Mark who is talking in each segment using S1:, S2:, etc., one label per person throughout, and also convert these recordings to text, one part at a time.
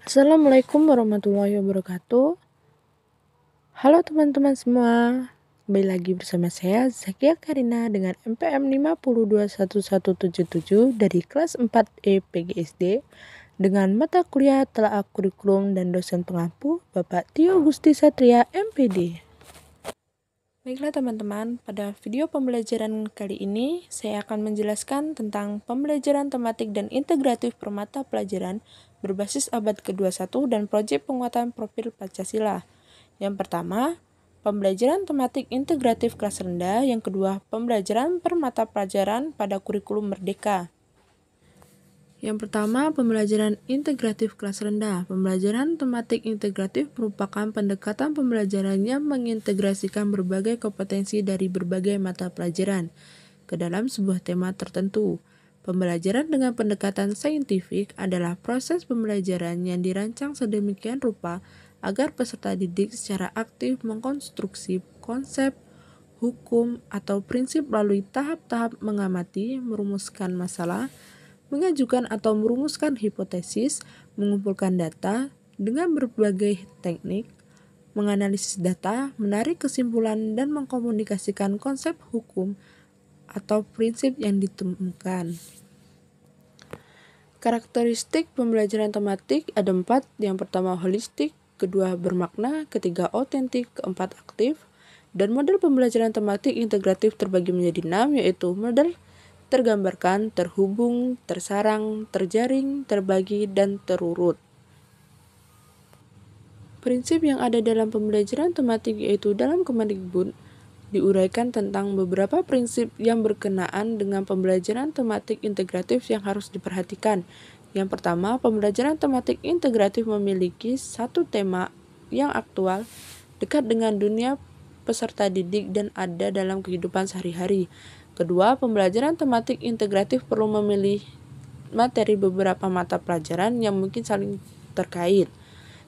S1: Assalamualaikum warahmatullahi wabarakatuh. Halo teman-teman semua, kembali lagi bersama saya Zakia Karina dengan MPM 521177 dari kelas 4E PGSD dengan mata kuliah telaah kurikulum dan dosen pengampu Bapak Tio Gusti Satria MPD. Baiklah teman-teman, pada video pembelajaran kali ini saya akan menjelaskan tentang pembelajaran tematik dan integratif per mata pelajaran berbasis abad ke-21 dan proyek penguatan profil Pancasila. Yang pertama, pembelajaran tematik integratif kelas rendah. Yang kedua, pembelajaran per mata pelajaran pada kurikulum merdeka. Yang pertama, pembelajaran integratif kelas rendah. Pembelajaran tematik integratif merupakan pendekatan pembelajaran yang mengintegrasikan berbagai kompetensi dari berbagai mata pelajaran ke dalam sebuah tema tertentu. Pembelajaran dengan pendekatan saintifik adalah proses pembelajaran yang dirancang sedemikian rupa agar peserta didik secara aktif mengkonstruksi konsep, hukum, atau prinsip melalui tahap-tahap mengamati, merumuskan masalah, mengajukan atau merumuskan hipotesis, mengumpulkan data dengan berbagai teknik, menganalisis data, menarik kesimpulan, dan mengkomunikasikan konsep hukum atau prinsip yang ditemukan. Karakteristik pembelajaran tematik ada 4. Yang pertama holistik, kedua bermakna, ketiga otentik, keempat aktif. Dan model pembelajaran tematik integratif terbagi menjadi 6, yaitu model tergambarkan, terhubung, tersarang, terjaring, terbagi, dan terurut. Prinsip yang ada dalam pembelajaran tematik yaitu dalam Kemendikbud diuraikan tentang beberapa prinsip yang berkenaan dengan pembelajaran tematik integratif yang harus diperhatikan. Yang pertama, pembelajaran tematik integratif memiliki satu tema yang aktual, dekat dengan dunia peserta didik dan ada dalam kehidupan sehari-hari. Kedua, pembelajaran tematik integratif perlu memilih materi beberapa mata pelajaran yang mungkin saling terkait.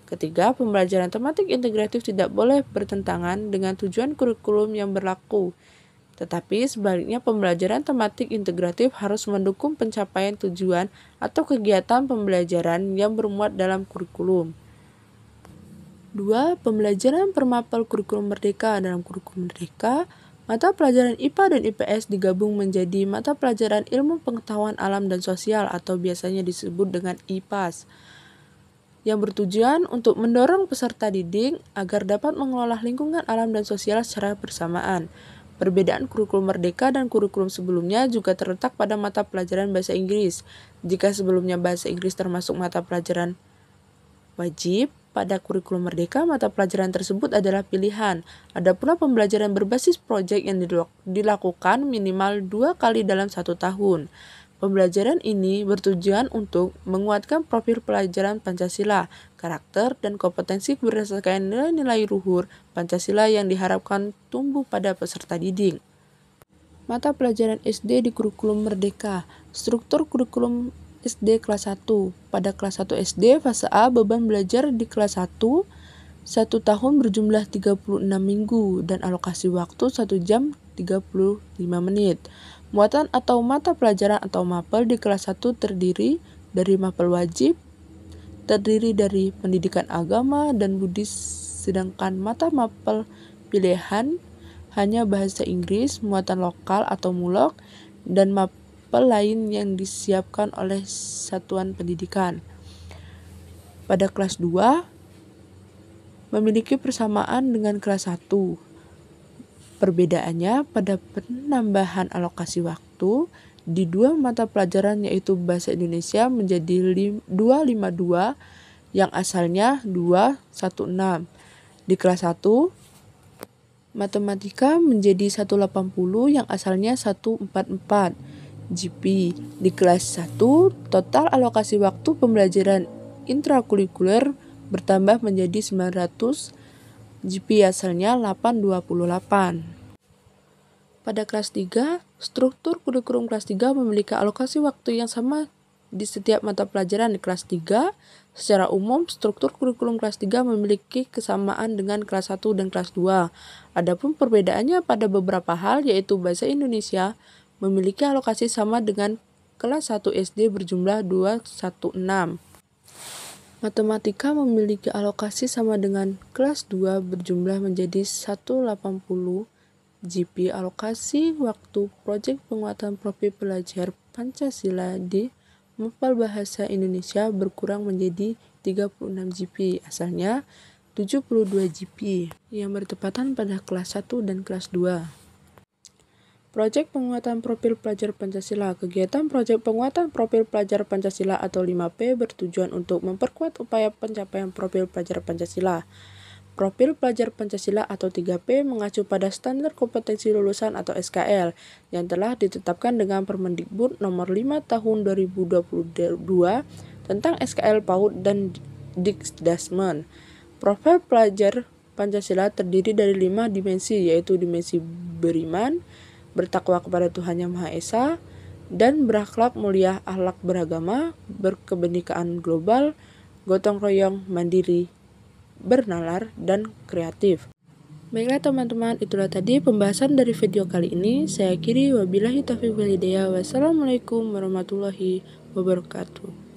S1: Ketiga, pembelajaran tematik integratif tidak boleh bertentangan dengan tujuan kurikulum yang berlaku. Tetapi sebaliknya pembelajaran tematik integratif harus mendukung pencapaian tujuan atau kegiatan pembelajaran yang bermuat dalam kurikulum. 2. Pembelajaran per mapel kurikulum merdeka. Dalam kurikulum merdeka, mata pelajaran IPA dan IPS digabung menjadi mata pelajaran ilmu pengetahuan alam dan sosial atau biasanya disebut dengan IPAS, yang bertujuan untuk mendorong peserta didik agar dapat mengelola lingkungan alam dan sosial secara bersamaan. Perbedaan kurikulum merdeka dan kurikulum sebelumnya juga terletak pada mata pelajaran bahasa Inggris. Jika sebelumnya bahasa Inggris termasuk mata pelajaran wajib, pada kurikulum merdeka mata pelajaran tersebut adalah pilihan. Ada pula pembelajaran berbasis proyek yang dilakukan minimal 2 kali dalam 1 tahun. Pembelajaran ini bertujuan untuk menguatkan profil pelajaran Pancasila, karakter, dan kompetensi berdasarkan nilai-nilai luhur Pancasila yang diharapkan tumbuh pada peserta didik. Mata pelajaran SD di kurikulum merdeka. Struktur kurikulum SD kelas 1. Pada kelas 1 SD fase A beban belajar di kelas 1 1 tahun berjumlah 36 minggu dan alokasi waktu 1 jam 35 menit. Muatan atau mata pelajaran atau mapel di kelas 1 terdiri dari mapel wajib, terdiri dari pendidikan agama dan Buddhis, sedangkan mata mapel pilihan hanya bahasa Inggris, muatan lokal atau mulok, dan mapel lain yang disiapkan oleh satuan pendidikan. Pada kelas 2 memiliki persamaan dengan kelas 1. Perbedaannya pada penambahan alokasi waktu di 2 mata pelajaran yaitu bahasa Indonesia menjadi 252 yang asalnya 216. Di kelas 1 matematika menjadi 180 yang asalnya 144. GP. Di kelas 1, total alokasi waktu pembelajaran intrakurikuler bertambah menjadi 900. GP asalnya 828. Pada kelas 3, struktur kurikulum kelas 3 memiliki alokasi waktu yang sama di setiap mata pelajaran. Di kelas 3, secara umum struktur kurikulum kelas 3 memiliki kesamaan dengan kelas 1 dan kelas 2. Adapun perbedaannya pada beberapa hal yaitu bahasa Indonesia memiliki alokasi sama dengan kelas 1 SD berjumlah 216. Matematika memiliki alokasi sama dengan kelas 2 berjumlah menjadi 180 GP. Alokasi waktu proyek penguatan profil pelajar Pancasila di Mapal Bahasa Indonesia berkurang menjadi 36 GP. Asalnya 72 GP yang bertepatan pada kelas 1 dan kelas 2. Proyek penguatan profil pelajar Pancasila. Kegiatan proyek penguatan profil pelajar Pancasila atau 5P bertujuan untuk memperkuat upaya pencapaian profil pelajar Pancasila. Profil pelajar Pancasila atau 3P mengacu pada standar kompetensi lulusan atau SKL yang telah ditetapkan dengan Permendikbud nomor 5 tahun 2022 tentang SKL PAUD dan Dikdasmen. Profil pelajar Pancasila terdiri dari 5 dimensi, yaitu dimensi beriman, bertakwa kepada Tuhan Yang Maha Esa, dan berakhlak mulia, akhlak beragama, berkebenekaan global, gotong royong, mandiri, bernalar, dan kreatif. Baiklah teman-teman, itulah tadi pembahasan dari video kali ini. Saya akhiri, wabillahi taufiq wal hidayah. Wassalamualaikum warahmatullahi wabarakatuh.